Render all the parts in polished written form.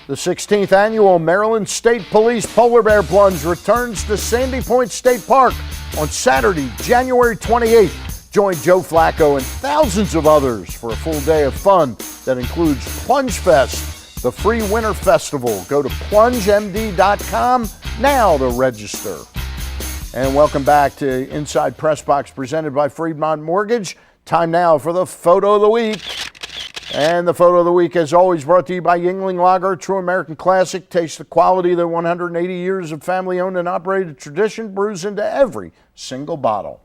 The 16th annual Maryland State Police Polar Bear Plunge returns to Sandy Point State Park on Saturday, January 28th. Join Joe Flacco and thousands of others for a full day of fun that includes Plunge Fest, the free winter festival. Go to plungemd.com now to register. And welcome back to Inside PressBox presented by Freedmont Mortgage. Time now for the photo of the week. And the photo of the week, as always, brought to you by Yingling Lager, true American classic. Taste the quality that 180 years of family-owned and operated tradition brews into every single bottle.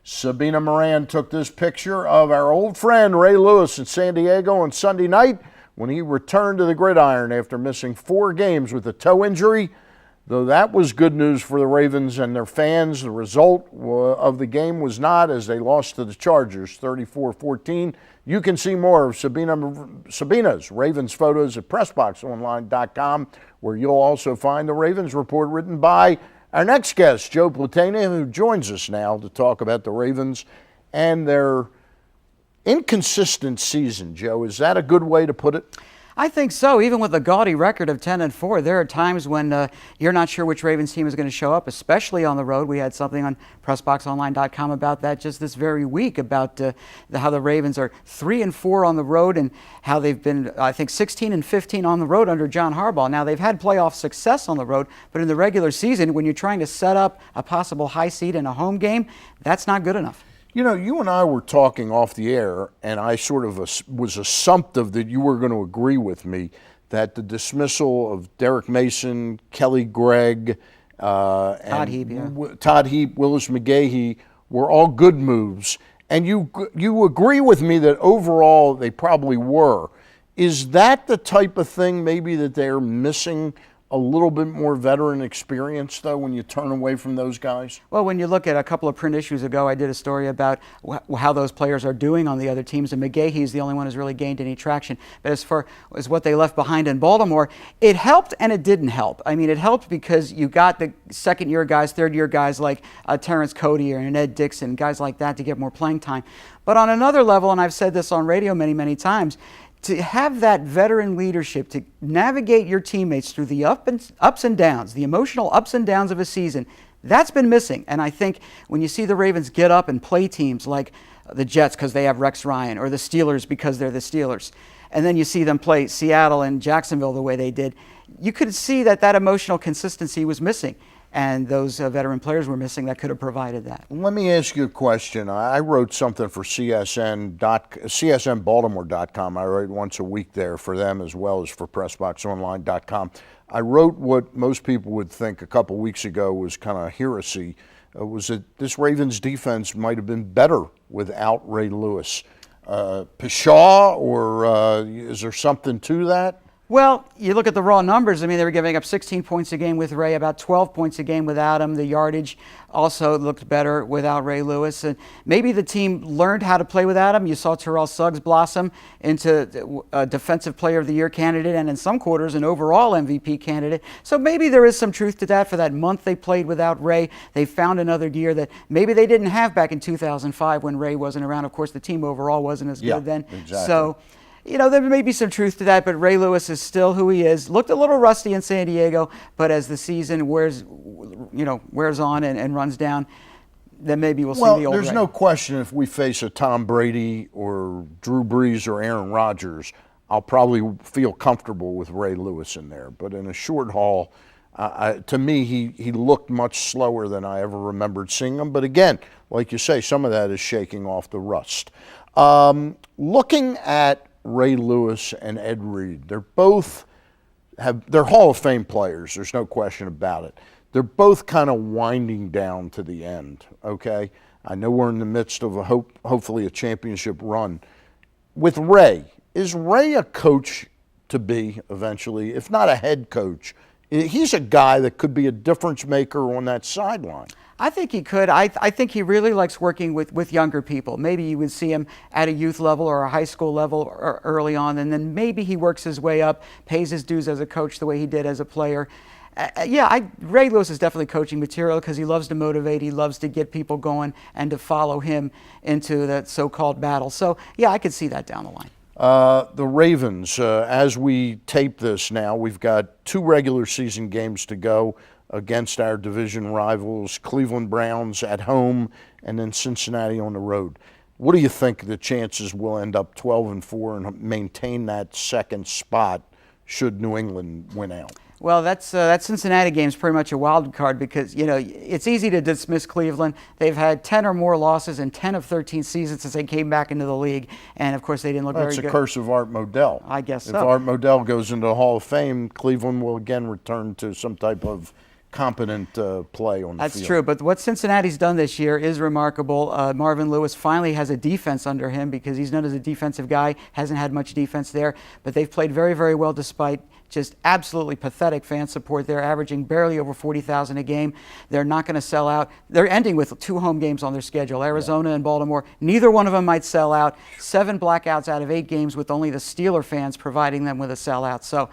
Sabina Moran took this picture of our old friend Ray Lewis in San Diego on Sunday night when he returned to the gridiron after missing 4 games with a toe injury. Though that was good news for the Ravens and their fans, the result of the game was not, as they lost to the Chargers 34-14. You can see more of Sabina's Ravens photos at PressBoxOnline.com, where you'll also find the Ravens report written by our next guest, Joe Platania, who joins us now to talk about the Ravens and their inconsistent season. Joe, is that a good way to put it? I think so. Even with a gaudy record of 10-4, there are times when you're not sure which Ravens team is going to show up, especially on the road. We had something on PressBoxOnline.com about that just this very week, about how the Ravens are 3-4 on the road and how they've been, I think, 16-15 on the road under John Harbaugh. Now, they've had playoff success on the road, but in the regular season, when you're trying to set up a possible high seed in a home game, that's not good enough. You know, you and I were talking off the air, and I sort of was assumptive that you were going to agree with me that the dismissal of Derek Mason, Kelly Gregg, Todd Heap, Willis McGahee were all good moves. And you agree with me that overall they probably were. Is that the type of thing maybe that they're missing? A little bit more veteran experience, though, when you turn away from those guys? Well, when you look at a couple of print issues ago, I did a story about how those players are doing on the other teams, and McGahee is the only one who's really gained any traction. But as far as what they left behind in Baltimore, it helped and it didn't help. I mean, it helped because you got the second-year guys, third-year guys like Terrence Cody and Ed Dixon, guys like that to get more playing time. But on another level, and I've said this on radio many, many times, to have that veteran leadership, to navigate your teammates through the ups and downs, the emotional ups and downs of a season, that's been missing. And I think when you see the Ravens get up and play teams like the Jets because they have Rex Ryan, or the Steelers because they're the Steelers, and then you see them play Seattle and Jacksonville the way they did, you could see that that emotional consistency was missing. And those veteran players were missing that could have provided that. Let me ask you a question. I wrote something for CSNBaltimore.com. I write once a week there for them as well as for PressBoxOnline.com. I wrote what most people would think a couple weeks ago was kind of heresy, was that this Ravens defense might have been better without Ray Lewis. Pshaw, or is there something to that? Well, you look at the raw numbers. I mean, they were giving up 16 points a game with Ray, about 12 points a game without him. The yardage also looked better without Ray Lewis. And maybe the team learned how to play without him. You saw Terrell Suggs blossom into a Defensive Player of the Year candidate, and in some quarters, an overall MVP candidate. So maybe there is some truth to that. For that month they played without Ray, they found another gear that maybe they didn't have back in 2005 when Ray wasn't around. Of course, the team overall wasn't as good then. Exactly. So, you know, there may be some truth to that, but Ray Lewis is still who he is. Looked a little rusty in San Diego, but as the season wears on and runs down, then maybe we'll see the old Ray. Well, there's no question if we face a Tom Brady or Drew Brees or Aaron Rodgers, I'll probably feel comfortable with Ray Lewis in there. But in a short haul, to me, he looked much slower than I ever remembered seeing him. But again, like you say, some of that is shaking off the rust. Looking at Ray Lewis and Ed Reed, they're Hall of Fame players. There's no question about it. They're both kind of winding down to the end, okay? I know we're in the midst of hopefully a championship run. With Ray, is Ray a coach to be eventually, if not a head coach? He's a guy that could be a difference maker on that sideline. I think he could. I think he really likes working with younger people. Maybe you would see him at a youth level or a high school level early on, and then maybe he works his way up, pays his dues as a coach the way he did as a player. Ray Lewis is definitely coaching material because he loves to motivate, he loves to get people going and to follow him into that so-called battle. So, yeah, I could see that down the line. The Ravens, as we tape this now, we've got 2 regular season games to go against our division rivals, Cleveland Browns at home and then Cincinnati on the road. What do you think the chances will end up 12-4 and maintain that second spot should New England win out? Well, that Cincinnati game is pretty much a wild card because, it's easy to dismiss Cleveland. They've had 10 or more losses in 10 of 13 seasons since they came back into the league. And, of course, they didn't look very good. That's a curse of Art Modell. I guess so. If Art Modell goes into the Hall of Fame, Cleveland will again return to some type of competent play on the field. That's true, but what Cincinnati's done this year is remarkable. Marvin Lewis finally has a defense under him because he's known as a defensive guy, hasn't had much defense there, but they've played very, very well despite just absolutely pathetic fan support. They're averaging barely over 40,000 a game. They're not going to sell out. They're ending with 2 home games on their schedule, Arizona and Baltimore. Neither one of them might sell out. 7 blackouts out of 8 games with only the Steeler fans providing them with a sellout. So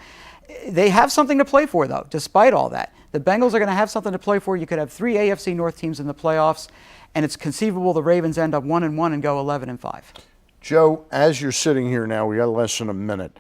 they have something to play for, though, despite all that. The Bengals are going to have something to play for. You could have 3 AFC North teams in the playoffs, and it's conceivable the Ravens end up 1-1 and go 11-5. Joe, as you're sitting here now, we got less than a minute.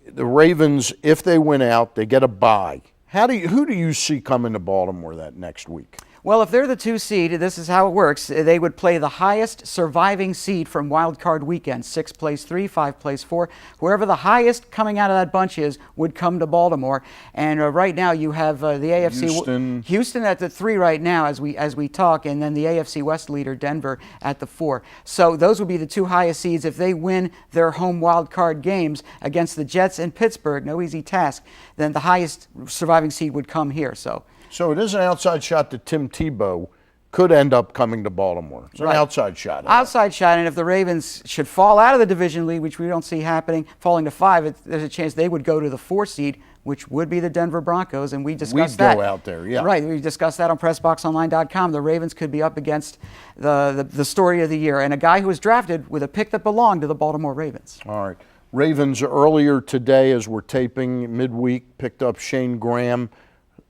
The Ravens, if they win out, they get a bye. Who do you see coming to Baltimore that next week? Well, if they're the 2 seed, this is how it works. They would play the highest surviving seed from Wild Card Weekend. 6 plays 3, 5 plays 4. Whoever the highest coming out of that bunch is would come to Baltimore. And right now you have the AFC Houston at the 3 right now as we talk, and then the AFC West leader Denver at the 4. So those would be the 2 highest seeds if they win their home Wild Card games against the Jets and Pittsburgh. No easy task. Then the highest surviving seed would come here. So it is an outside shot that Tim Tebow could end up coming to Baltimore. It's an outside shot. Outside shot, and if the Ravens should fall out of the division lead, which we don't see happening, falling to 5, there's a chance they would go to the 4 seed, which would be the Denver Broncos, and we discussed that. We'd go out there, yeah. Right, we discussed that on PressBoxOnline.com. The Ravens could be up against the story of the year, and a guy who was drafted with a pick that belonged to the Baltimore Ravens. All right. Ravens earlier today, as we're taping midweek, picked up Shane Graham.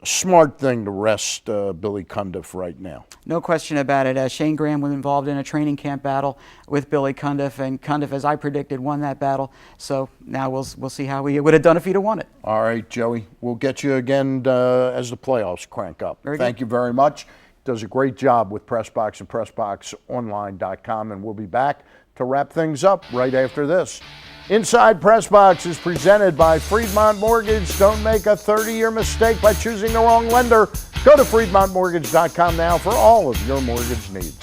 Smart thing to rest Billy Cundiff right now. No question about it. Shane Graham was involved in a training camp battle with Billy Cundiff, and Cundiff, as I predicted, won that battle. So now we'll see how he would have done if he'd have won it. All right, Joey. We'll get you again as the playoffs crank up. Thank you very much. Does a great job with PressBox and PressBoxOnline.com, and we'll be back to wrap things up right after this. Inside PressBox is presented by Friedmont Mortgage. Don't make a 30-year mistake by choosing the wrong lender. Go to FriedmontMortgage.com now for all of your mortgage needs.